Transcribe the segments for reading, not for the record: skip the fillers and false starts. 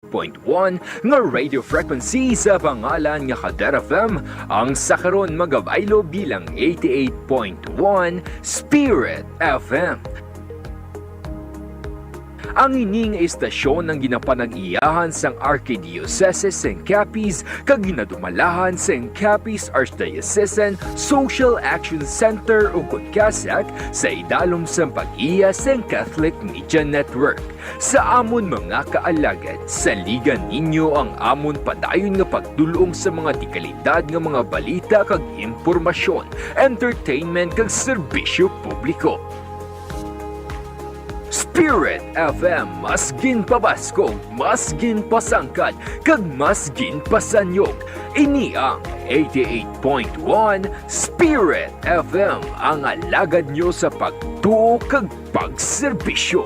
88.1 nga radio frequency sa pangalan nga Kader FM ang sakaron magabaylo bilang 88.1 Spirit FM. Ang ining istasyon ng ginapanag-iyahan sang Diosesis ng Capiz kag ginadumalahan sang Capiz Archdiocesan Social Action Center ug CASAC sa idalom sang pag-iya sang Catholic Media Network. Sa amon mga kaalagad, saligan ninyo ang amon padayon nga pagdulong sa mga tikalidad nga mga balita kag impormasyon, entertainment kag serbisyo publiko. Spirit FM, mas ginpabaskog, mas ginpasangkad, kag mas ginpasanyog. Ini ang 88.1 Spirit FM, ang alagad nyo sa pagtuo kag pagserbisyo.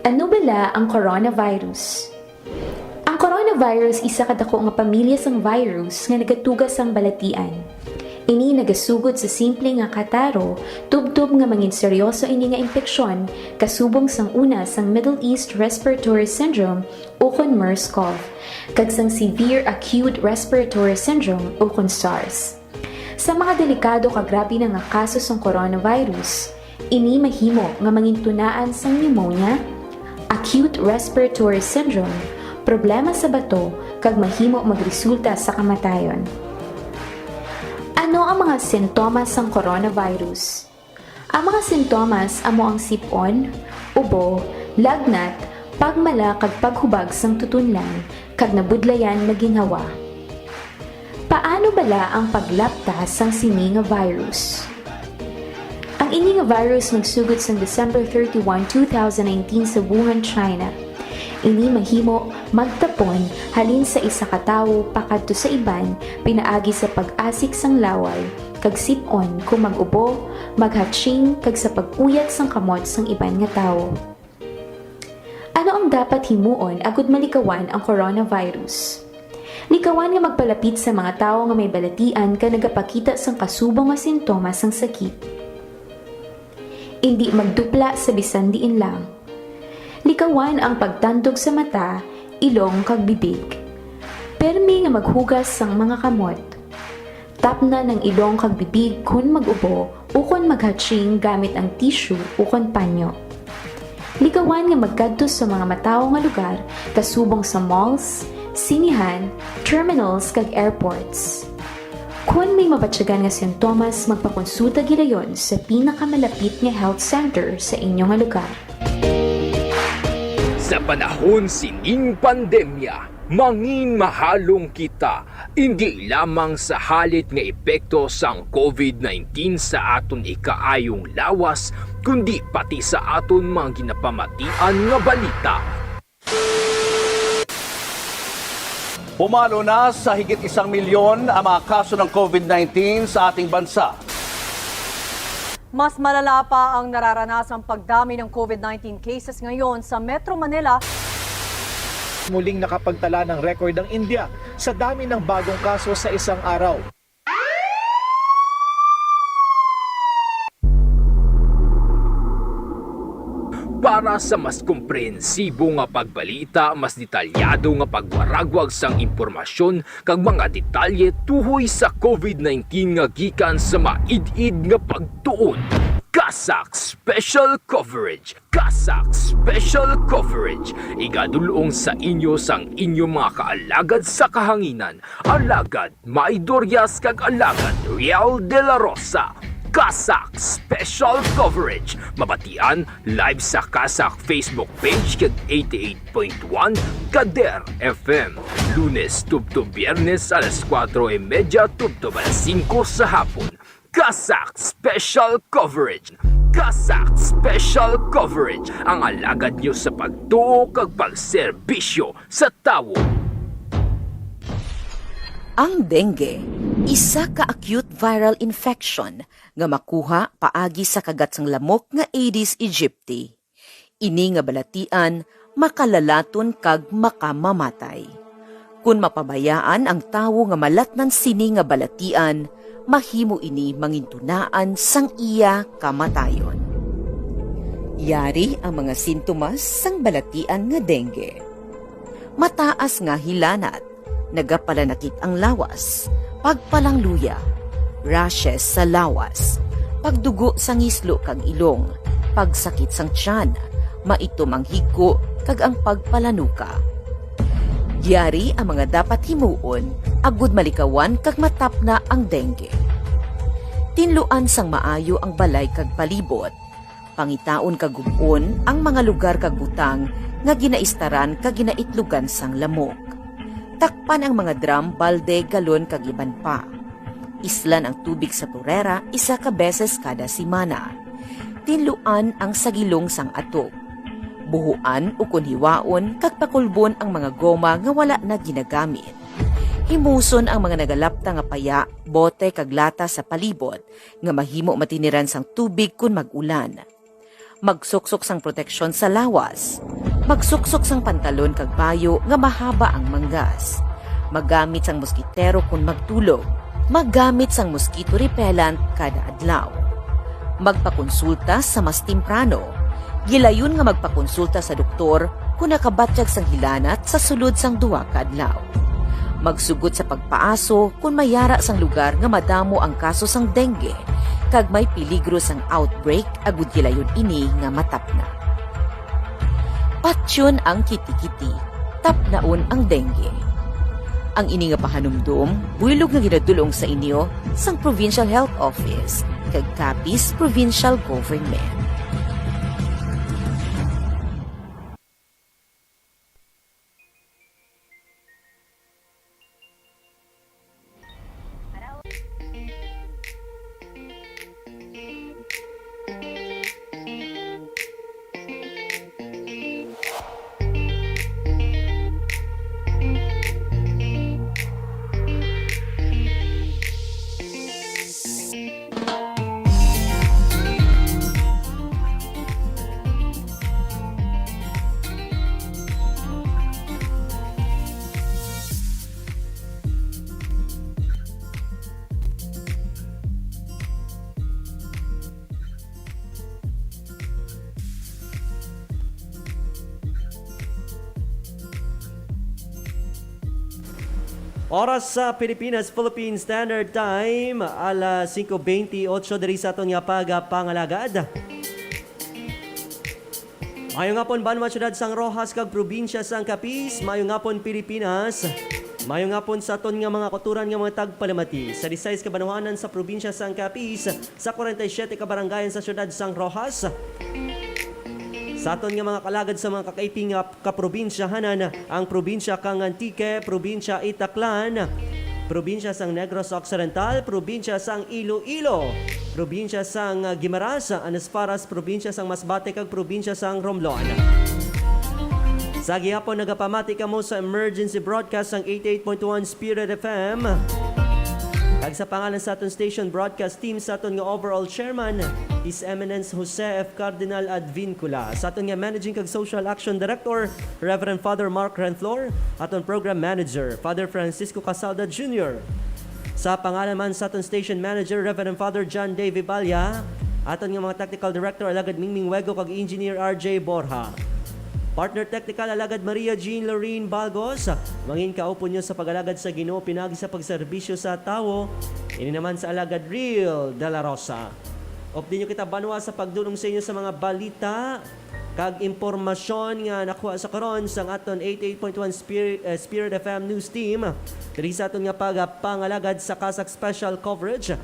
Ano bala ang coronavirus? Ang coronavirus isa kadako nga pamilya sang virus nga nagatugas sang balatian. Ini nagasugod sa simple nga kataro, tubtob nga mangin seryoso ini nga impeksyon, kasubong sang una sang Middle East Respiratory Syndrome o kon MERS-CoV, kag sang Severe Acute Respiratory Syndrome o kon SARS. Sa mga delikado kag grabe na nga kaso sang coronavirus, ini mahimo nga mangintunaan sang pneumonia, acute respiratory syndrome, problema sa bato, kag mahimo magresulta sa kamatayon. Ano ang mga sintomas ng coronavirus? Ang mga sintomas amo ang sipon, ubo, lagnat, pagmala kag paghubag sang tutunlan, kag nabudlayan na ginhawa. Paano bala ang paglaptas sang sini nga virus? Ang ini nga virus nagsugod sa December 31, 2019 sa Wuhan, China. Ini mahimo magtapon halin sa isa ka tawo pakadto sa iban pinaagi sa pag-asik sang laway kag sip-on kung mag-ubo, maghatching kag sa pag-uyat sang kamot sang iban nga tawo. Ano ang dapat himuon agud malikawan ang coronavirus? Likawan nga magpalapit sa mga tawo nga may balatian ka nagapakita sang kasubong nga sintomas sang sakit. Hindi magdupla sa bisan diin lang. Likawan ang pagtandog sa mata, ilong kag bibig. Permi nga maghugas sang mga kamot. Tapna ng ilong kag bibig kun mag-ubo o kun maghatching gamit ang tissue o kun panyo. Likawan nga magkadto sa mga matawo nga lugar kasubong sa malls, sinihan, terminals kag airports. Kung may mabatyagan nga sintomas, magpakonsulta gidayon sa pinakamalapit nga health center sa inyong nga lugar. Sa panahon sining pandemya, mangin mahalong kita, hindi lamang sa halit nga epekto sang COVID-19 sa aton ikaayong lawas, kundi pati sa aton mga ginapamatian nga balita. Pumalo na sa higit 1 milyon ang mga kaso ng COVID-19 sa ating bansa. Mas malala pa ang nararanasang pagdami ng COVID-19 cases ngayon sa Metro Manila. Muling nakapagtala ng record ang India sa dami ng bagong kaso sa isang araw. Para sa mas komprehensibo nga pagbalita, mas detalyado nga pagwaragwag sang impormasyon kag mga detalye tuhoy sa COVID-19 nga gikan sa maid-id nga pagtuon. CASAC Special Coverage. CASAC Special Coverage. Igadulong sa inyo sang inyong mga kaalagad sa kahanginan. Alagad Maidorias kag alagad Real de la Rosa. CASAC Special Coverage. Mabatian live sa CASAC Facebook page kag 88.1 Kader FM. Lunes tubto Biyernes alas 4:30 tubto alas 5 sa hapon. CASAC Special Coverage. CASAC Special Coverage. Ang alagad nyo sa pagtuo kag pagserbisyo sa tawo. Ang dengue, isa ka acute viral infection nga makuha paagi sa kagat sang lamok nga Aedes aegypti. Ini nga balatian makalalaton kag makamamatay. Kung mapabayaan ang tawo nga malatnan sini nga balatian, mahimo ini mangintunaan sang iya kamatayon. Yari ang mga sintomas sang balatian nga dengue. Mataas nga hilanat, nagapalanakit ang lawas, pagpalangluya, rashes sa lawas, pagdugo sang islo kag ilong, pagsakit sang tiyan, maitom ang hiko kag ang pagpalanuka. Yari ang mga dapat himuon, agud malikawan kag matapna ang dengue. Tinluan sang maayo ang balay kag palibot, pangitaon kag gubon ang mga lugar kag butang nga ginaistaran kag ginaitlugan sang lamok. Takpan ang mga drum, balde, galon kag iban pa. Islan ang tubig sa turera 1 ka beses kada semana. Tinluan ang sagilong sang atok. Buhuan o kunhiwaon kag pakulbon ang mga goma nga wala na ginagamit. Himuson ang mga nagalapta nga paya, bote kag lata sa palibot nga mahimo matiniran sang tubig kun mag-ulan. Magsuksok sang proteksyon sa lawas. Magsuksok sang pantalon kag bayo nga mahaba ang manggas. Magamit sang moskitero kun magtulog. Maggamit sang mosquito repellent kada adlaw. Magpakonsulta sa mas temprano. Gilayon nga magpakonsulta sa doktor kung nakabatyag sang hilanat sa sulod sang 2 ka adlaw. Magsugot sa pagpaaso kung mayara sang lugar nga madamo ang kaso sang dengue kag may peligro sang outbreak agud gilayon ini nga matapna. Patyon ang kiti-kiti, tapnaon ang dengue. Ang ini nga pahanumdum, buylog nga ginadulong sa inyo sang Provincial Health Office kag Capiz Provincial Government. Oras sa Pilipinas, Philippine Standard Time, alas 5:28 diri sa aton nga pag-alagad. Mayong hapon Banwa syudad sang Rojas kag probinsya sang Capiz, mayong hapon Pilipinas. Mayong hapon sa aton nga mga kuturan nga mga tagpalamati sa 16 ka banuanan sa probinsya sang Capiz, sa 47 ka barangayan sa syudad sang Rojas. Sa aton nga mga kalagad sa mga kakaiping kaprobinsyahanan, ang probinsya kang Antique, probinsya Itaklan, probinsya sang Negros Occidental, probinsya sang Iloilo, probinsya sang Guimaras, as far as probinsya sang Masbate kag probinsya sang Romblon. Sa gihapon nagapamati kamo sa emergency broadcast sang 88.1 Spirit FM. Kag sa pangalan sa aton station broadcast team sa aton nga overall chairman, His Eminence Jose F. Cardinal Advincula. Sa aton nga managing kag social action director, Reverend Father Mark Renflor. Aton program manager, Father Francisco Casalda Jr. Sa pangalan man sa aton station manager, Reverend Father John Davy Balya. Aton nga mga technical director, Alagad Mingming Wego kag Engineer RJ Borja. Partner Technical Alagad Maria Jean Lorene Balgos. Mangin kaupo nyo sa pag-alagad sa Ginoo, pinagi sa pagserbisyo sa tao. Ini naman sa Alagad Real de la Rosa. Opdi nyo kita banwa sa pagdulong sa inyo sa mga balita kag impormasyon nga nakuha sa karon sang aton 88.1 Spirit FM News Team. Diri sa aton nga pangalagad sa CASAC Special Coverage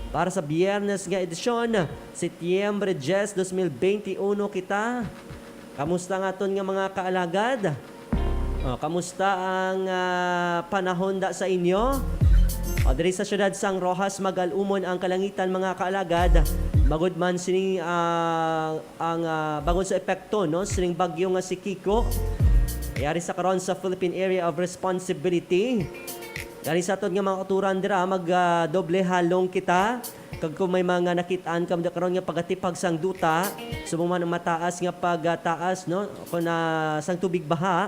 para sa Biyernes nga edisyon, Setyembre 10, 2021 kita. Kamusta nga aton nga mga kaalagad? Kamusta ang panahon da sa inyo? Diri sa syudad sang Rojas, magalumon ang kalangitan mga kaalagad. Bagod man sining ang bagod sa epekto no sining bagyo nga si Kiko. Ayari sa karon sa Philippine Area of Responsibility. Dari sa aton nga mga katuran dira doble halong kita. Kag kung may mga nakitaan kam da karon nga pagatipag sang duta, sumuman ang mataas nga pagtaas no kung sang tubig baha.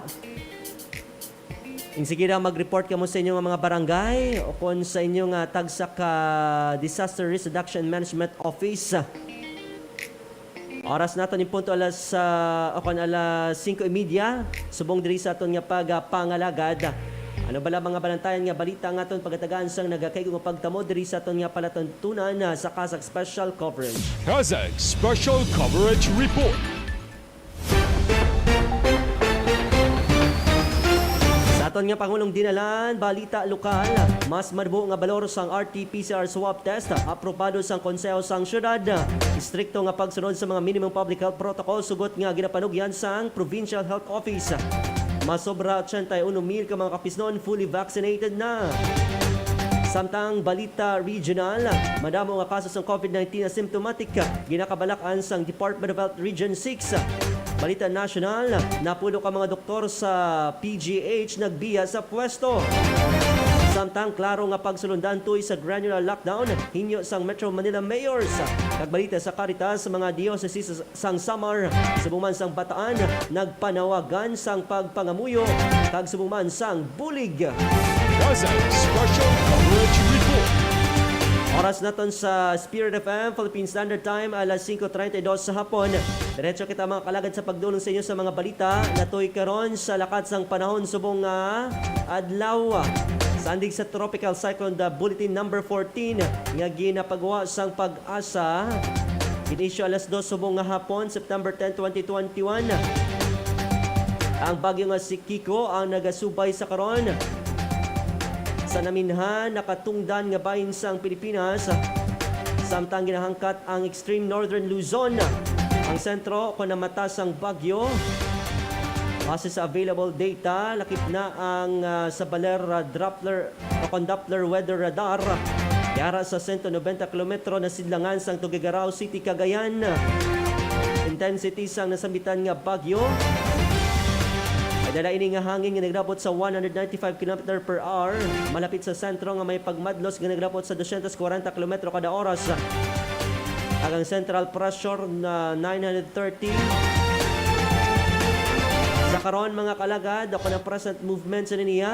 Sige na mag-report kamo sa inyong mga barangay o kung sa inyong tagsa ka Disaster Risk Reduction Management Office. Oras naton yung punto alas 5:30, subong diri sa aton nga pag-alagad. Ano bala mga balantayan nga balita nga aton pagatagaan sang nagakaygo nga pagtamo diri sa aton nga palatuntunan sa CASAC Special Coverage. CASAC Special Coverage Report. Sa aton nga Pangulong dinalan, balita lokal, mas manubo nga balor sang RT PCR Swab Test, aprubado sang konseho sang syudad. Istrikto nga pagsunod sa mga minimum public health protocol, sugot nga ginapanugyan sang Provincial Health Office. Masobra 81,000 ka mga Capiznon fully vaccinated na. Samtang balita regional, Madamo nga kaso sang COVID-19 asymptomatic, ginakabalak-an sang Department of Health Region 6. Balita national, napulo ka mga doktor sa PGH nagbiya sa pwesto. Samtang Klaro nga pagsulondan tuhoy sa granular lockdown, hinyo sang Metro Manila Mayors. Nagbalita sa Capiz sa mga Diosesis sang Samar, subuman sang Bataan, nagpanawagan sang pagpangamuyo, kag subuman sang bulig. CASAC Special Coverage Report. Oras naton sa Spirit FM, Philippine Standard Time, alas 5:32 sa hapon. Diretso kita mga kalagad sa pagdulong sa inyo sa mga balita. Natoy karon sa lakat sang panahon subong nga adlaw. Sandig sa Tropical Cyclone the Bulletin number 14 nga ginapagawa sang pag-asa. Inisyo alas 2 subong nga hapon, September 10, 2021. Ang bagyo nga si Kiko ang nagasubay sa karon sa naminhan nakatungdan nga bahin sang Pilipinas. Samtang ginahangkat ang extreme northern Luzon. Ang sentro kung namatas ang bagyo. Base sa available data, lakip na ang sa Baler Doppler weather radar. Yara sa 190 km na sidlangan sang Tuguegarao City, Cagayan. Intensity sang nasambitan nga bagyo. Dala ini nga hangin nga nagrabot sa 195 km per hour. Malapit sa sentro nga may pagmadlos nga nagrabot sa 240 km kada oras. Ang central pressure na 930. Sa karon mga kalagad, ako na present movement sa niya.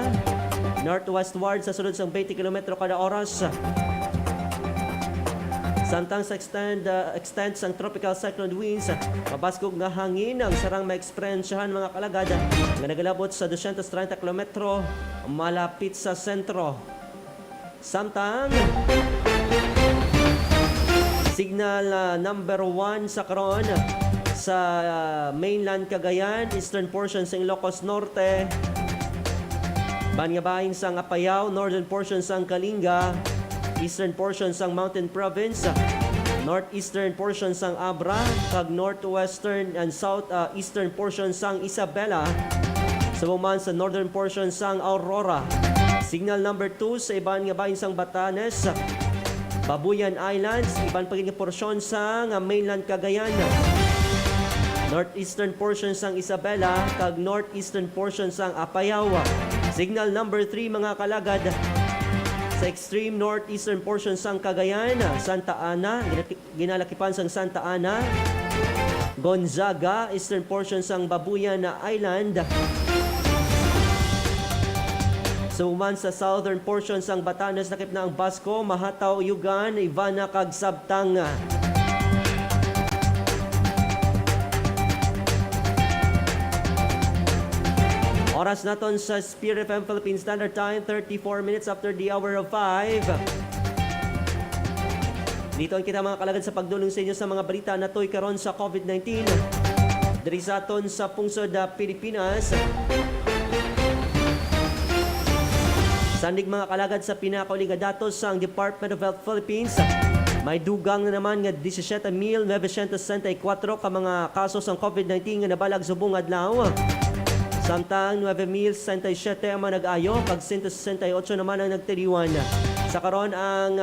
Northwestward sa sunod sang 20 km kada oras. Samtang sa extent sang tropical cyclone winds, mabaskog nga hangin ang sarang maeksperiensyahan mga kalagad nga nagalabot sa 230 km malapit sa sentro. Samtang signal number 1 sa karon sa mainland Cagayan, eastern portion sa Ilocos Norte, banyabahin sang Apayao, northern portion sang Kalinga, eastern portion sang Mountain Province, northeastern portion sang Abra, kag northwestern and southeastern portion sang Isabela, subuman sa northern portion sang Aurora. Signal number 2 sa iban nga bahin sang Batanes, Babuyan Islands, iban paging porsyon sang mainland Cagayan, northeastern portion sang Isabela, kag northeastern portion sang Apayao. Signal number 3 mga kalagad sa extreme northeastern portion sang Cagayan, Santa Ana, ginalakipan sang Santa Ana, Gonzaga, eastern portion sang Babuyan Island. Suman sa southern portion sang Batanes, nakip na ang Basco, Mahataw, Yugan, Ivana, kag Sabtang. Oras naton sa Spirit FM Philippine Standard Time, 34 minutes after the hour of 5. Dito ang kita mga kalagad sa pagdulong sa inyo sa mga balita na to'y karon sa COVID-19. Diri sa aton sa pungsod Pilipinas. Sandig mga kalagad sa pinakauli nga datos sa Department of Health Philippines. May dugang na naman nga 17,964 ka mga kaso sa COVID-19 nga nabalag subong adlaw. Samtang 9,067 ang mga nag-ayo, kag 168 naman ang nagtiriwan. Sa karon ang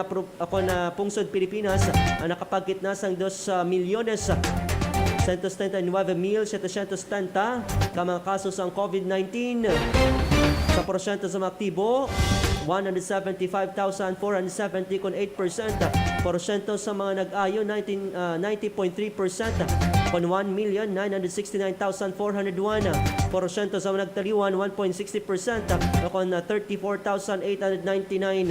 pungsod Pilipinas ang nakapagkit na sang 2,139,770 ka mga kaso sa COVID-19. Sa porsyento sa mga aktibo, 175,470 kung 8%. Porsyento sa mga nag-ayo, 90.3%. Kung 1,969,401. Porsyento sa mga nagtaliwan, 1.60%. Kung 34,899.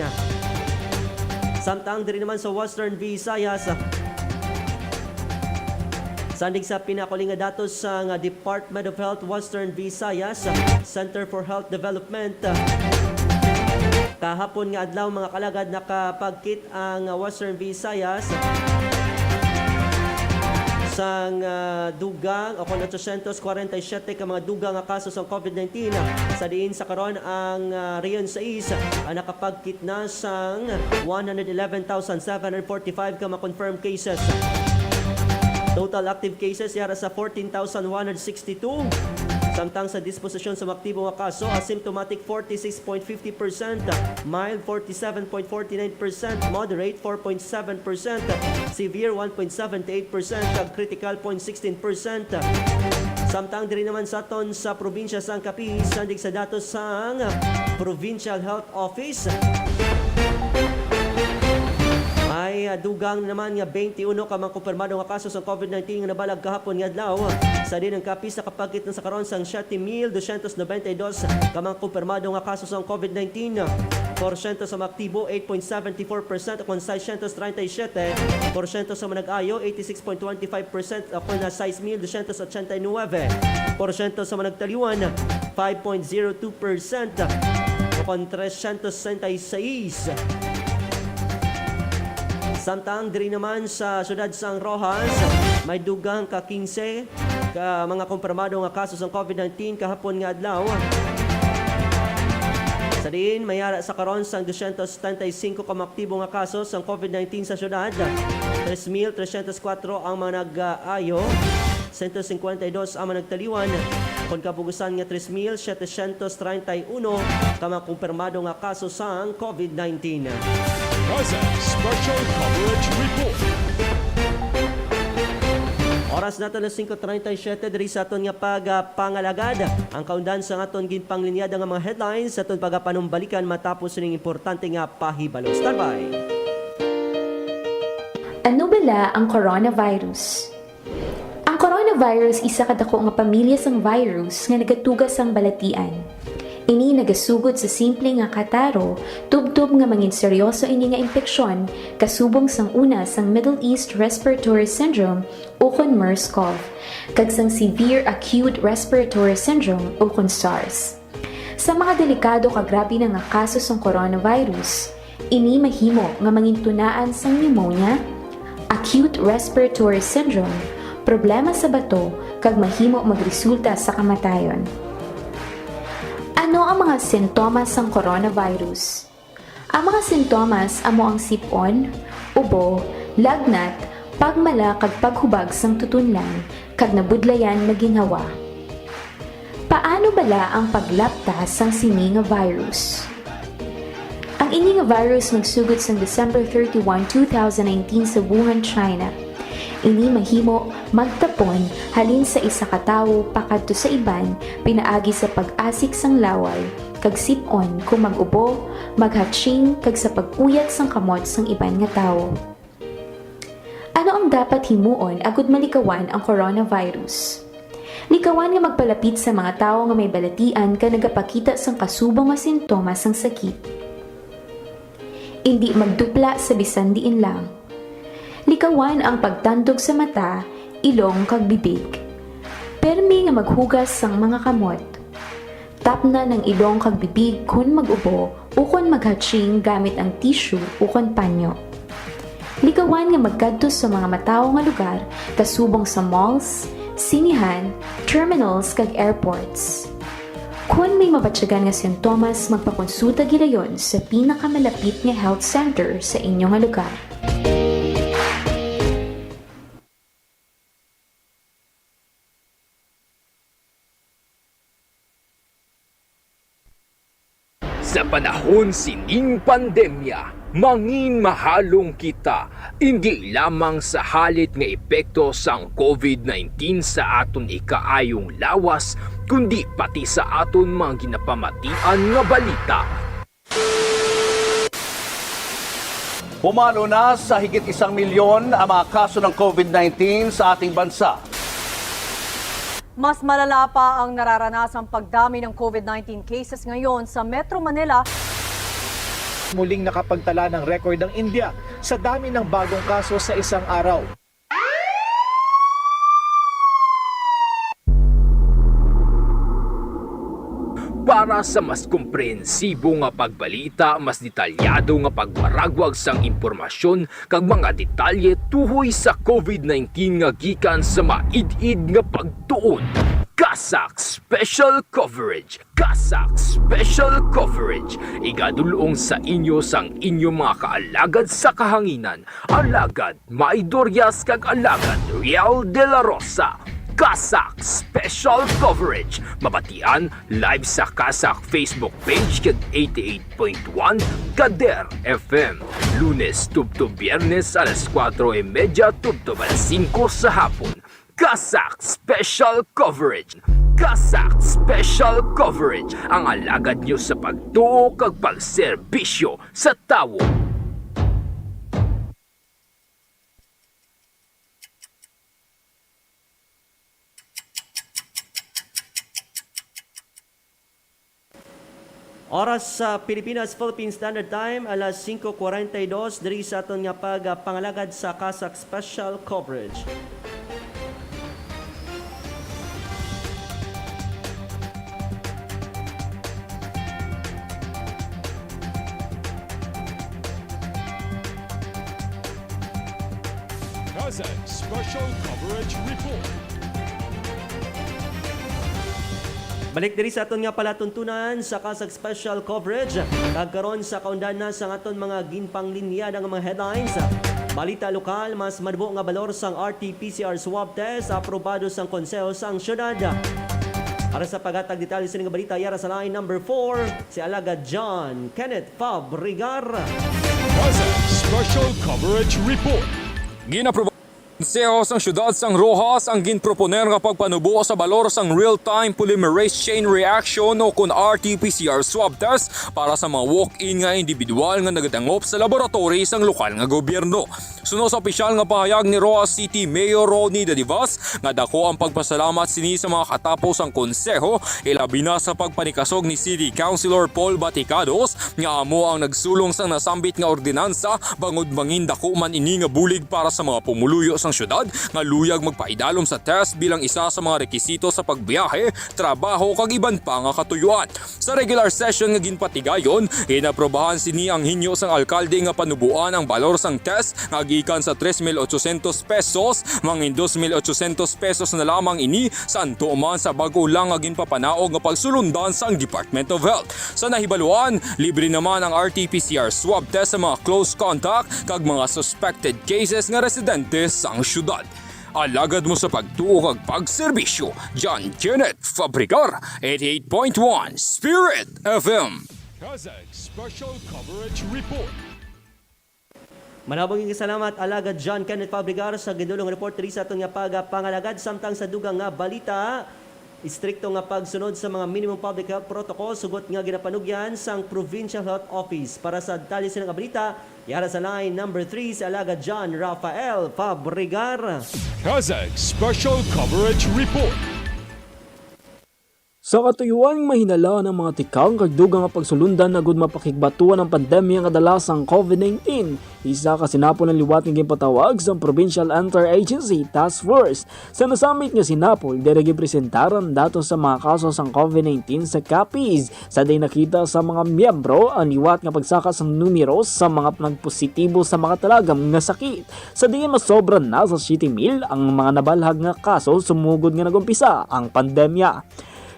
Samtang diri naman sa Western Visayas, Sandig sa pinakuling nga datos sa Department of Health Western Visayas, Center for Health Development. Kahapon nga adlaw mga kalagad nakapagkit ang Western Visayas sang dugang o 847 ka mga dugang nga kaso sa COVID-19 sa diin sa karon ang Rion 6 ang nakapagkit na sang 111,745 ka mga confirmed cases. Total active cases yara sa 14,162. Samtang sa disposisyon sa aktibo nga kaso, asymptomatic 46.50%, mild 47.49%, moderate 4.7%, severe 1.78%, ug critical 0.16%. Samtang diri naman sa aton sa probinsya sang Capiz, sandig sa datos sang Provincial Health Office, ay dugang naman nga 21 ka mga kumpirmado nga kaso sa COVID-19 nga nabalag kahapon nga adlaw. Sa din ng Capiz nakapagkit na sa karon sang 7,292 ka mga kumpirmado nga kaso sa COVID-19. Porsyento sa mga aktibo 8.74%, kung 637%, sa mga nag-ayo 86.25%, kung na 6,289%, porsyento sa mga nagtaliwan 5.02%, kung 366. Samtang diri naman sa syudad sang Rojas, may dugang ka 15 ka mga kumpirmado nga kaso sa COVID-19 kahapon nga adlaw. Sa diin mayara sa karon sang 275 ka aktibo nga kaso sa COVID-19 sa syudad. 3,304 ang mga nag-ayo, 152 ang mga nagtaliwan. Kung kabugusan nga 3,731 ka mga kumpirmado nga kaso sa COVID-19. CASAC Special Coverage Report. Oras nato na 5:37 diri sa aton nga pag-alagad. Ang kaundan sa aton ginpanglinyada nga mga headlines sa aton pagapanumbalikan matapos ning importante nga pahibalo. Standby. Ano bala ang coronavirus? Ang coronavirus isa kadako nga pamilya sang virus nga nagatugas sang balatian. Ini nagasugod sa simple nga kataro, tubtob nga mangin seryoso ini nga impeksyon, kasubong sang una sang Middle East Respiratory Syndrome o kon MERS-CoV, kag sang Severe Acute Respiratory Syndrome o kon SARS. Sa mga delikado kag grabe na nga kaso sang coronavirus, ini mahimo nga mangin tunaan sang pneumonia, acute respiratory syndrome, problema sa bato, kag mahimo magresulta sa kamatayon. Ano ang mga sintomas ng coronavirus? Ang mga sintomas amo ang sipon, ubo, lagnat, pagmala kag paghubag sang tutunlan, kag nabudlayan na ginhawa. Paano bala ang paglaptas sang sini nga virus? Ang ini nga virus nagsugod sang December 31, 2019 sa Wuhan, China. Ini mahimo magtapon halin sa isa ka tawo pakadto sa iban pinaagi sa pag-asik sang laway kag sip-on kung mag-ubo, maghatching kag sa pag-uyat sang kamot sang iban nga tawo. Ano ang dapat himuon agud malikawan ang coronavirus? Likawan nga magpalapit sa mga tawo nga may balatian ka nagapakita sang kasubong nga sintomas sang sakit. Hindi magdupla sa bisan diin lang. Likawan ang pagtandog sa mata, ilong kag bibig. Permi nga maghugas sang mga kamot. Tapna ng ilong kag bibig kun mag-ubo o kun maghatching gamit ang tissue o kun panyo. Likawan nga magkadto sa mga matawo nga lugar kasubong sa malls, sinihan, terminals kag airports. Kung may mabatyagan nga sintomas, magpakonsulta gilayon sa pinakamalapit nga health center sa inyong nga lugar. Sa panahon sining pandemya, mangin mahalong kita, hindi lamang sa halit nga epekto sang COVID-19 sa aton ikaayong lawas, kundi pati sa aton mga ginapamatian nga balita. Pumalo na sa higit 1 milyon ang mga kaso ng COVID-19 sa ating bansa. Mas malala pa ang nararanasang pagdami ng COVID-19 cases ngayon sa Metro Manila. Muling nakapagtala ng record ang India sa dami ng bagong kaso sa isang araw. para sa mas komprehensibo nga pagbalita, mas detalyado nga pagwaragwag sang impormasyon kag mga detalye tuhoy sa COVID-19 nga gikan sa maid-id nga pagtuon. CASAC Special Coverage. CASAC Special Coverage. Igadulong sa inyo sang inyong mga kaalagad sa kahanginan. Alagad Maidoryas kag alagad Real de la Rosa. CASAC Special Coverage. Mabatian live sa CASAC Facebook page kag 88.1 Kader FM. Lunes tubto Biyernes alas 4:30 tubto alas 5 sa hapon. CASAC Special Coverage. CASAC Special Coverage. Ang alagad nyo sa pagtuo kag pag-serbisyo sa tawo. Oras sa Pilipinas, Philippine Standard Time, alas 5:42, diri sa aton nga pangalagad sa CASAC Special Coverage. CASAC Special Coverage Report. Balik diri sa aton nga palatuntunan sa CASAC Special Coverage. Kagkaron sa kaundanan sa aton mga ginpanglinya nga mga headlines. Balita lokal, mas madamo nga balor sang RT PCR Swab Test, aprubado sang konseho sang syudad. Para sa paghatag detalye sa nga balita, yara sa line number 4, si Alagad John Kenneth Fabrigar. CASAC Special Coverage Report. Konseho sang syudad sang Rojas ang ginproponer nga pagpanubo sa balor sang real-time polymerase chain reaction o kun RT PCR swab test para sa mga walk-in nga individual nga nagadangop sa laboratory sang lokal nga gobyerno. Suno sa opisyal nga pahayag ni Rojas City Mayor Ronnie Dadivas nga dako ang pagpasalamat sini sa mga katapos ang konseho, ilabi na sa pagpanikasog ni City Councilor Paul Baticados nga amo ang nagsulong sang nasambit nga ordinansa bangod mangin dako man ini nga bulig para sa mga pumuluyo sang syudad nga luyag magpaidalom sa test bilang isa sa mga rekisito sa pagbiyahe, trabaho kag iban pa nga katuyuan. Sa regular session nga ginpatigayon, inaprobahan sini ang hinyo sang alkalde nga panubuan ang balor sang test nga gikan sa 3,800 pesos mangin 2,800 pesos na lamang ini sa antuman sa bago lang nga ginpapanaog nga pagsulondan sang Department of Health. Sa nahibaluan, libre naman ang RT PCR swab test sa mga close contact kag mga suspected cases nga residente sang syudad. Alagad mo sa pagtuo kag pag-serbisyo. John Kenneth Fabrigar, 88.1 Spirit FM. CASAC Special Coverage Report. Manabong salamat Alagad John Kenneth Fabrigar sa gidulong report diri sa aton nga pangalagad samtang sa dugang nga balita. Istrikto nga pagsunod sa mga minimum public health protocol sugot nga ginapanugyan sang Provincial Health Office. Para sa detalye sa balita, yara sa line number 3 si Alagad John Rafael Fabrigar. CASAC Special Coverage Report. Sa katuyuan mahinala ng mga tikang kagdugang nga pagsulundan na gud mapakigbatuan ng pandemya nga dala sang COVID-19. Isa ka sinapol ng liwat nga ginpatawag sa Provincial Interagency Task Force. Sa nasamit nga sinapol, dere gipresentaran datos sa mga kaso sang COVID-19 sa Capiz. Sa day nakita sa mga miyembro ang liwat nga pagsaka sang numero sa mga nagpositibo sa mga talagam nga sakit. Sa day masobra na sa 7,000 ang mga nabalhag nga kaso sumugod nga nagumpisa ang pandemya.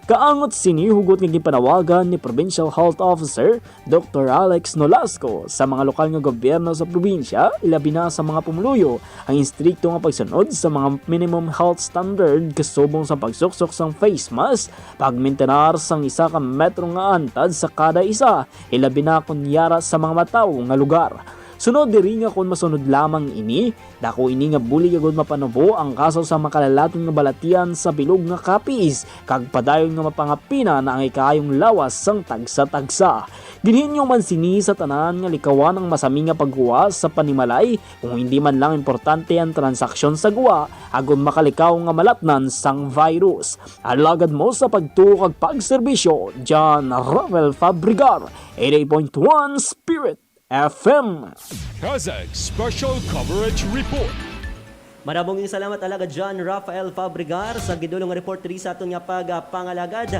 Kaangot sinihugot nga gipanawagan ni Provincial Health Officer Dr. Alex Nolasco sa mga lokal nga gobyerno sa probinsya, ilabi na sa mga pumuluyo ang istrikto nga pagsunod sa mga minimum health standard kasubong sa pagsuksok sang face mask, pagmintenar sang isa ka metro nga antad sa kada isa, ilabi na kunyara sa mga mataw nga lugar. Sunod diri nga kung masunod lamang ini, dako ini nga bulig agud mapanubo ang kaso sa makalalaton nga balatian sa bilog nga Capiz, kag padayon nga mapangapina na ang ikayong lawas sang tagsa-tagsa. Ginhinyo man sini sa tanan nga likawan ang masami nga pagguwa sa panimalay kung hindi man lang importante ang transaksyon sa guwa, agon makalikaw nga malatnan sang virus. Alagad mo sa pagtuo kag pagserbisyo, John Rafael Fabrigar, 88.1 Spirit FM. CASAC Special Coverage Report. Manabong salamat Alagad John Rafael Fabrigar sa gidulong report diri sa aton nga pangalagad.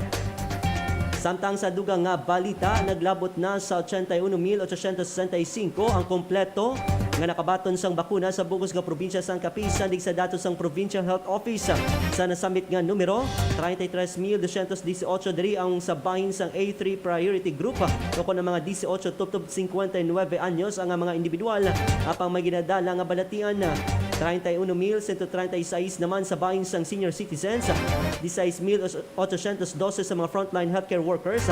Samtang sa dugang nga balita, naglabot na sa 81,865 ang kompleto nga nakabaton sang bakuna sa bugos nga probinsya sang Capiz sandig sa datos sang Provincial Health Office. Sa nasamit nga numero, 33,218 diri ang sa bahin sang A3 priority group toko ng mga 18 tuptub 59 anyos ang mga individual apang may ginadala nga balatian. 31,136 naman sa bahin sang senior citizens, 16,812 sa mga frontline healthcare workers,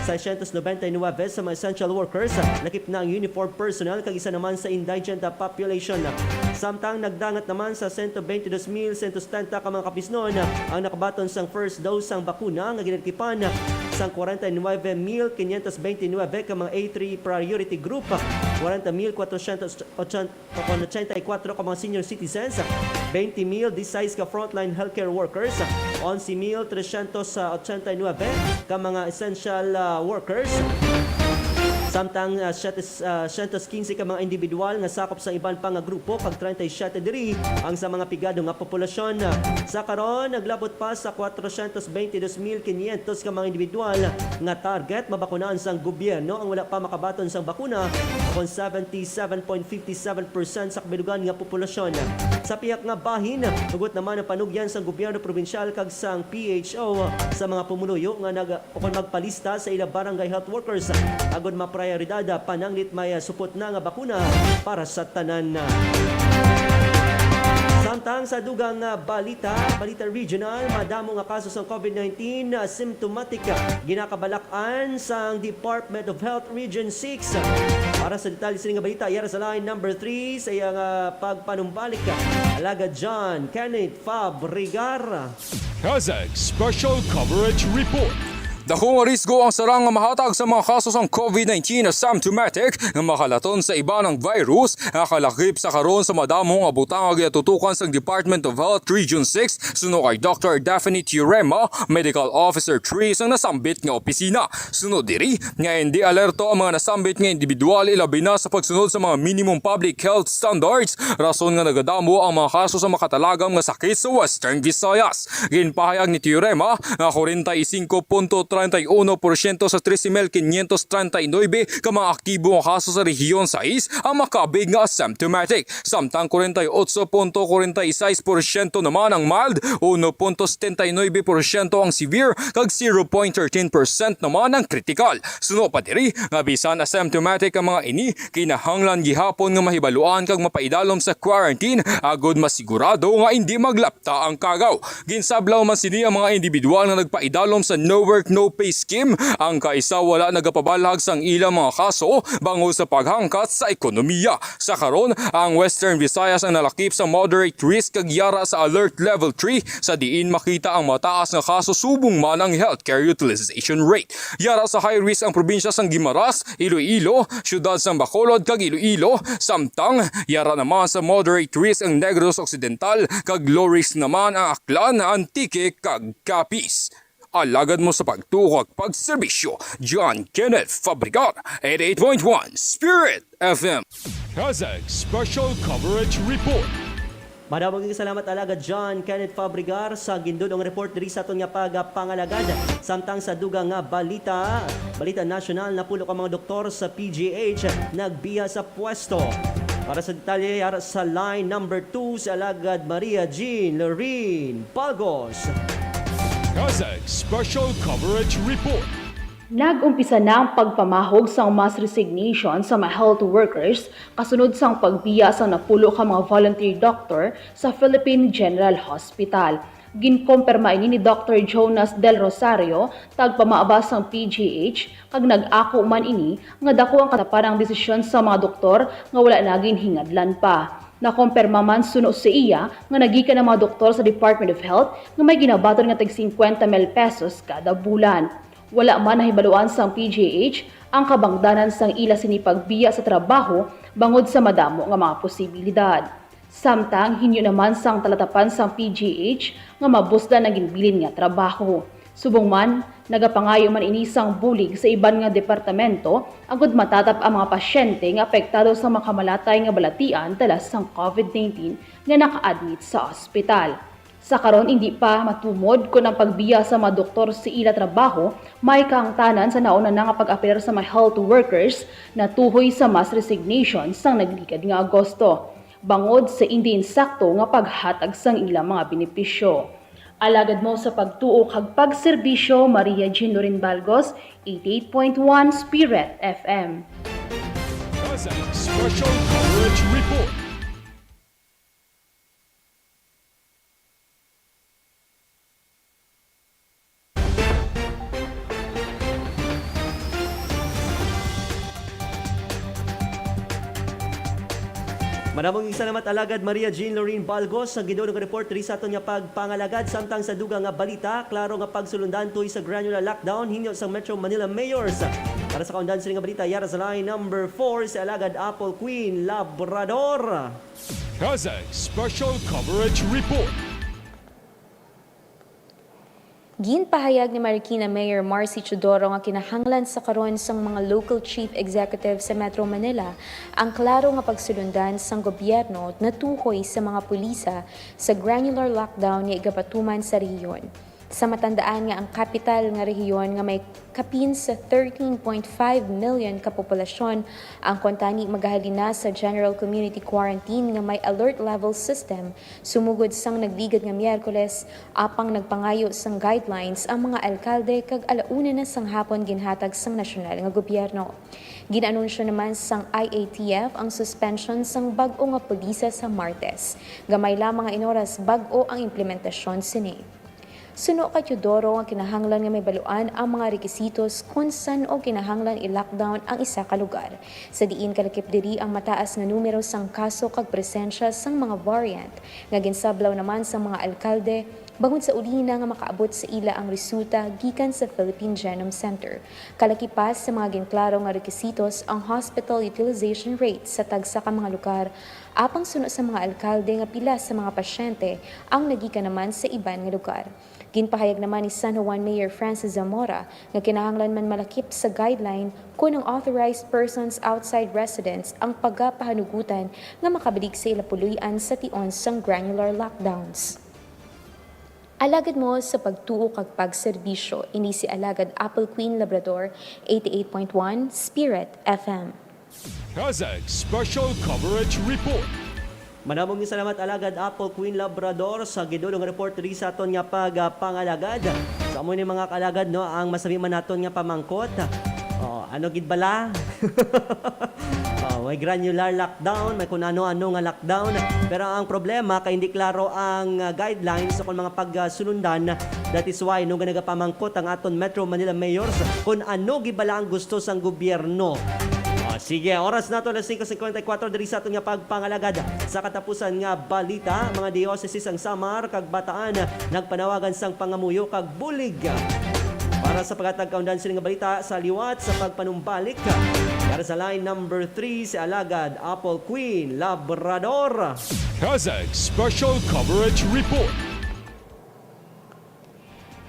699 sa mga essential workers, lakip na ang uniform personnel kag isa naman sa indigent population. Samtang nagdangat naman sa 122,170 ka mga Capiznon ang nakabaton sang first dose sang bakuna nga ginatipan sang 49,529 ka mga A3 priority group, 40,484 ka mga senior citizens, 20,016 ka frontline healthcare workers, 11,389 ka mga essential workers. Samtang 115 ka mga individual nga sakop sa iban pang nga grupo kag 37 diri ang sa mga pigado nga populasyon. Sa karon naglabot pa sa 422,500 ka mga individual nga target mabakunahan sang gobyerno ang wala pa makabaton sang bakuna kon 77.57% sa kabilugan nga populasyon. Sa piyak nga bahin, hugot naman ang panugyan sang gobyerno probinsyal kag sang PHO sa mga pumuluyo nga magpalista sa ilang barangay health workers agod prioridad pananglit may supot na nga bakuna para sa tanan. Samtang sa dugang balita regional, madamo nga kaso sa COVID-19 asymptomatic ginakabalak-an sang Department of Health Region 6. Para sa detalye sa nga balita, yara sa line number 3 sa iyang pagpanumbalik, alagad John Kenneth Fabrigar. CASAC Special Coverage Report. Dako nga risgo ang sarang nga mahatag sa mga kaso sang COVID-19 asymptomatic nga makalaton sa iba ng virus nga kalakip sa karon sa Madamo nga butang nga tutukan sa Department of Health Region 6 suno kay Dr. Daphne Tiurema, Medical Officer 3 sang nasambit nga opisina. Sunod diri nga hindi alerto ang mga nasambit nga individual ilabi na sa pagsunod sa mga minimum public health standards rason nga nagadamo ang mga kaso sa makatalagam nga sakit sa Western Visayas. Ginpahayag ni Tiurema nga 45.31% sa 13,539 ka mga aktibo nga kaso sa rehiyon 6 ang makabig nga asymptomatic. Samtang 48.46% naman ang mild, 1.79% ang severe, kag 0.13% naman ang critical. Suno pa diri nga bisan asymptomatic ang mga ini, kinahanglan gihapon nga mahibaluan kag mapaidalom sa quarantine agod masigurado nga hindi maglapta ang kagaw. Ginsablaw man sini ang mga individual nga nagpaidalom sa no work no pay scheme, ang kaisa wala nagapabalag sang ilang mga kaso bango sa paghangkat sa ekonomiya. Sa karon, ang Western Visayas ang nalakip sa moderate risk kag yara sa alert level 3 sa diin makita ang mataas nga kaso subong man ang healthcare utilization rate. Yara sa high risk ang probinsya sang Guimaras, Iloilo, syudad sang Bacolod kag Iloilo, samtang yara naman sa moderate risk ang Negros Occidental kag low risk naman ang Aklan, Antique kag Capiz. Alagad mo sa pagtuhog pag-serbisyo, John Kenneth Fabrigar, 88.1 Spirit FM. CASAC Special Coverage Report. Madamo kang salamat alagad John Kenneth Fabrigar sa gindudong report diri sa aton nga pag-alagad. Samtang sa dugang nga balita nasyonal na pulo ka mga doktor sa PGH nagbiya sa pwesto. Para sa detalye sa line number 2 sa alagad Maria Jean Lorene Pagos. CASAC Special Coverage Report. Nag-umpisa na ang pagpamahog sa mass resignation sa mga health workers kasunod sang pagbiya sa napulo ka mga volunteer doctor sa Philippine General Hospital. Ginkompirma ini ni Dr. Jonas Del Rosario, tagpamaabas ng PGH, kag nag-ako man ini nga dako ang katapanang desisyon sa mga doktor nga wala naging hingadlan pa. Nakompirma man suno sa iya nga nagikan ang mga doktor sa Department of Health nga may ginabaton nga tag 50,000 pesos kada bulan. Wala man nahibaluan sang PGH ang kabangdanan sang ila sinipagbiya sa trabaho bangod sa madamo nga mga posibilidad. Samtang hinyo naman sang talatapan sang PGH nga mabusda na ginbilin nga trabaho. Subong man, nagapangayo man inisang bulig sa iban nga departamento agud matatap ang mga pasyente nga apektado sa makamalatay nga balatian dala sang COVID-19 nga naka-admit sa ospital. Sa karon hindi pa matumod kung ang pagbiya sa mga doktor sa ila trabaho, may kahangtanan sa nauna na nga pag-appear sa mga health workers na tuhoy sa mass resignation sang naglikad nga Agosto. Bangod sa hindi insakto nga paghatag sang ilang mga benepisyo. Alagad mo sa pagtuo kag pag-serbisyo, Maria Jean Lorin Balgos, 88.1 Spirit FM. CASAC Special Coverage Report. Manamong salamat alagad Maria Jean Lorraine Balgos sa gidulong report ri sa aton nga pagpangalagad samtang sa dugang nga balita klaro nga pagsulondan tuoy sa granular lockdown hinyo sa Metro Manila Mayors. Para sa kaundan sa nga balita yara sa line number 4 si alagad Apple Queen Labrador. CASAC Special Coverage Report. Ginpahayag ni Marikina Mayor Marcy Chodoro nga kinahanglan sa karon sang mga local chief executive sa Metro Manila ang klaro nga pagsulundan sang gobyerno na tuhoy sa mga pulisa sa granular lockdown nga igapatuman sa rehiyon. Sa matandaan nga ang kapital nga rehiyon nga may kapin sa 13.5 million kapopulasyon ang kontani magahalina sa general community quarantine nga may alert level system sumugod sang nagligad nga Miyerkules apang nagpangayo sang guidelines ang mga alkalde kag alauna na sang hapon ginhatag sang nasyonal nga gobyerno. Ginanunsyo naman sang IATF ang suspension sang bag-o nga pulisa sa Martes. Gamay lamang nga inoras bag-o ang implementasyon sini. Suno kay Teodoro ang kinahanglan nga may baluan ang mga rekisitos kung saan o kinahanglan i-lockdown ang isa ka lugar. Sa diin kalakip diri ang mataas nga numero sang kaso kag presensya sang mga variant nga ginsablaw naman sa mga alkalde bangod sa ulina nga makaabot sa ila ang resulta gikan sa Philippine Genome Center. Kalakipas sa mga ginklaro nga rekisitos ang hospital utilization rate sa tagsa ka mga lugar apang suno sa mga alkalde nga pila sa mga pasyente ang nagikan naman sa iban nga lugar. Ginpahayag naman ni San Juan Mayor Francis Zamora nga kinahanglan man malakip sa guideline kung ang authorized persons outside residence ang pagapahanugutan nga makabalik sa ilapuluyan sa tion sang granular lockdowns. Alagad mo sa pagtuo kag pag-serbisyo, ini si alagad Apple Queen Labrador, 88.1 Spirit FM. CASAC Special Coverage Report. Manamong salamat alagad Apple Queen Labrador sa gidulong report ri sa aton nga pagpangalagad. Sa amo ni mga kalagad no ang masabi man naton nga pamangkot. Ano gid bala? May granular lockdown, may kung ano-ano nga lockdown. Pero ang problema kay hindi klaro ang guidelines sa mga pagsulundan. That is why nung nagapamangkot ang aton Metro Manila Mayors kung ano gid bala ang gusto sang gobyerno. Sige, oras na to na 5:54 diri sa aton nga pagpangalagad. Sa katapusan nga balita, mga Diosesis ang Samar kag Bataan nagpanawagan sang pangamuyo kag bulig. Para sa pagkatag-kaundan sila nga balita sa liwat sa pagpanumbalik. Para sa line number 3 si alagad Apple Queen Labrador. CASAC Special Coverage Report.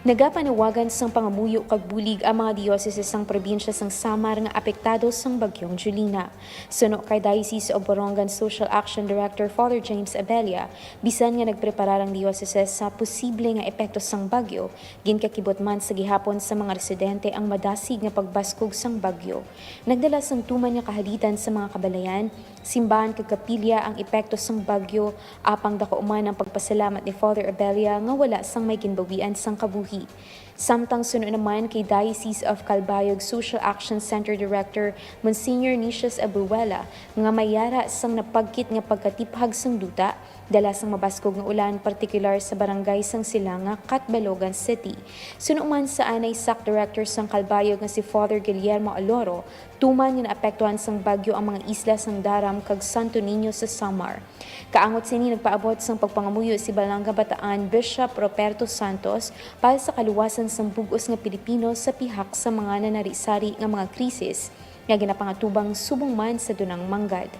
Nagapanawagan sang pangamuyo kag bulig ang mga dioceses sang probinsya sang Samar nga apektado sang bagyong Julina. Suno kay Diocese of Borongan Social Action Director Father James Abella, bisan nga nagpreparar ang dioceses sa posible nga epekto sang bagyo, ginkakibot man sa gihapon sa mga residente ang madasig nga pagbaskog sang bagyo. Nagdala sang tuman nga kahalitan sa mga kabalayan, simbahan kag kapilya ang epekto sang bagyo, apang dako man ang pagpasalamat ni Father Abella nga wala sang may ginbawian sang kabuhi. Samtang sunod naman kay Diocese of Calbayog Social Action Center Director Monsignor Nicias Abuela nga mayara sang napagkit nga pagkatiphag sang duta dala sang mabaskog nga ulan partikular sa barangay sang Silanga, Catbalogan City. Sunod man sa anay SAC Director sang Calbayog nga si Father Guillermo Aloro, tuman nga naapektuhan sang bagyo ang mga isla sang Daram kag Santo Niño sa Samar. Kaangot sini nagpaabot sang pagpangamuyo si Balanga Bataan Bishop Roberto Santos para sa kaluwasan sang bugos nga Pilipino sa pihak sa mga nanarisari nga mga krisis nga ginapangatubang subong man sa dunang manggad.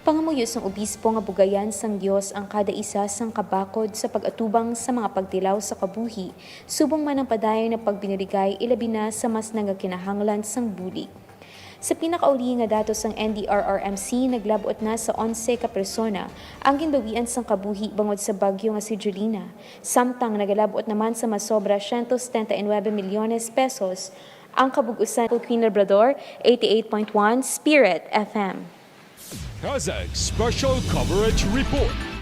Pangamuyo sang obispo nga bugayan sang Dios ang kada isa sang kabakod sa pag-atubang sa mga pagtilaw sa kabuhi, subong man ang padayon na pagbinirigay ilabi na sa mas nagakinahanglan sang bulig. Sa pinakauli nga datos ng NDRRMC, naglabot na sa 11 ka persona ang ginbawian sang kabuhi bangod sa bagyo nga si Julina. Samtang nagalabot naman sa Masobra 179 milyones pesos ang kabugusan ng Queen Labrador 88.1 Spirit FM. CASAC Special Coverage Report.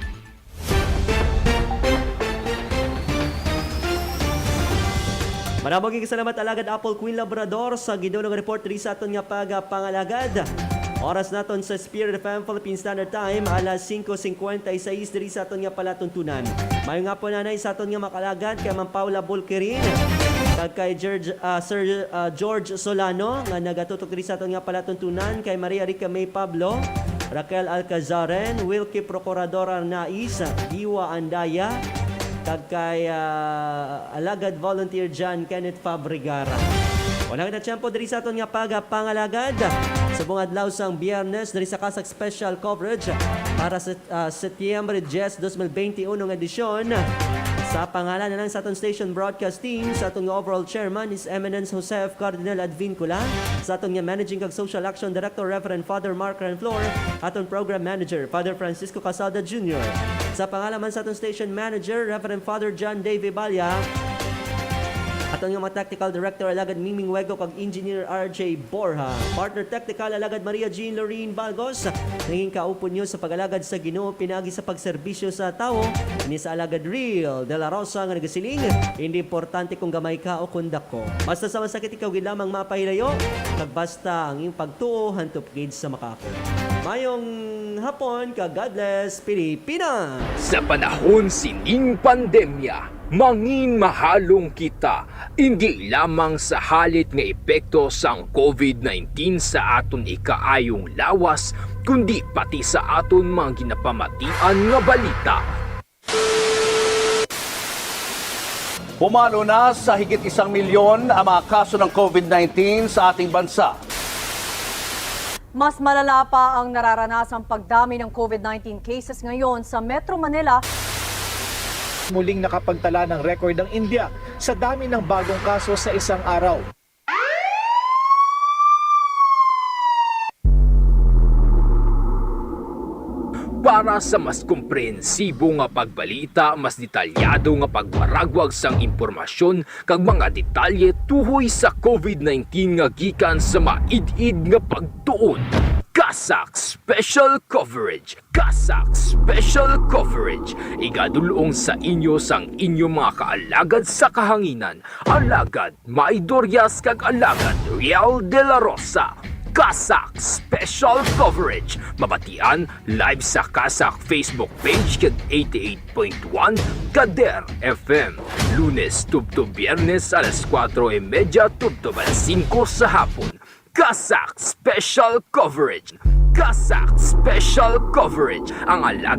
Maraming salamat alagad Apple Queen Labrador sa gidulong report diri sa aton nga pag-alagad. Oras naton sa Spirit FM Philippine Standard Time alas 5:56 diri sa aton nga palatuntunan. Mayo nga po nanay sa aton nga makalagad kay Ma'am Paula Bulkerin kag kay Sir George Solano nga nagatutok diri sa aton nga palatuntunan, kay Maria Rica May Pablo, Raquel Alcazaren, Wilkie Procuradora Nais, Diwa Andaya, kag kay alagad volunteer John Kenneth Fabregara. Wala na tiyempo diri sa aton nga pangalagad sa buong adlaw sang Biyernes diri sa CASAC Special Coverage para sa Setyembre 10, 2021 ng edisyon. Sa pangalan na lang sa aton station broadcast team, sa aton nga overall chairman is Eminence Josef Cardinal Advincula, sa aton nga managing kag social action director Reverend Father Mark Ranflor, aton program manager Father Francisco Casada Jr. Sa pangalan man sa aton station manager Reverend Father John Dave Balya, aton nga mga technical director alagad Miming Wego kag engineer RJ Borja, partner technical alagad Maria Jean Lorene Balgos. Naging kaupon nyo sa pag-alagad sa Ginoo pinagi sa pagserbisyo sa tao ni sa alagad Real de la Rosa nga nagasiling, hindi importante kung gamay ka o kung dako, basta sa masakit ikaw gid lamang mapahilayo kag basta ang iyong pagtuo hantop gid sa makako. Mayong hapon ka, God bless Pilipinas. Sa panahon sining pandemya, mangin mahalong kita, hindi lamang sa halit nga epekto sang COVID-19 sa aton ikaayong lawas, kundi pati sa aton mga ginapamatian nga balita. Pumalo na sa higit 1 milyon ang mga kaso ng COVID-19 sa ating bansa. Mas malala pa ang nararanasang pagdami ng COVID-19 cases ngayon sa Metro Manila. Muling nakapagtala ng record ang India sa dami ng bagong kaso sa isang araw. Para sa mas komprehensibo nga pagbalita, mas detalyado nga pagwaragwag sang impormasyon kag mga detalye tuhoy sa COVID-19 nga gikan sa maid-id nga pagtuon. CASAC Special Coverage. CASAC Special Coverage. Igadulong sa inyo sang inyo mga kaalagad sa kahanginan. Alagad Maidorias kag alagad Real de la Rosa. CASAC Special Coverage. Mabatian live sa CASAC Facebook page kag 88.1 Kader FM. Lunes tubto Biyernes alas 4:30 tubto alas 5 sa hapon. CASAC Special Coverage. CASAC Special Coverage. Ang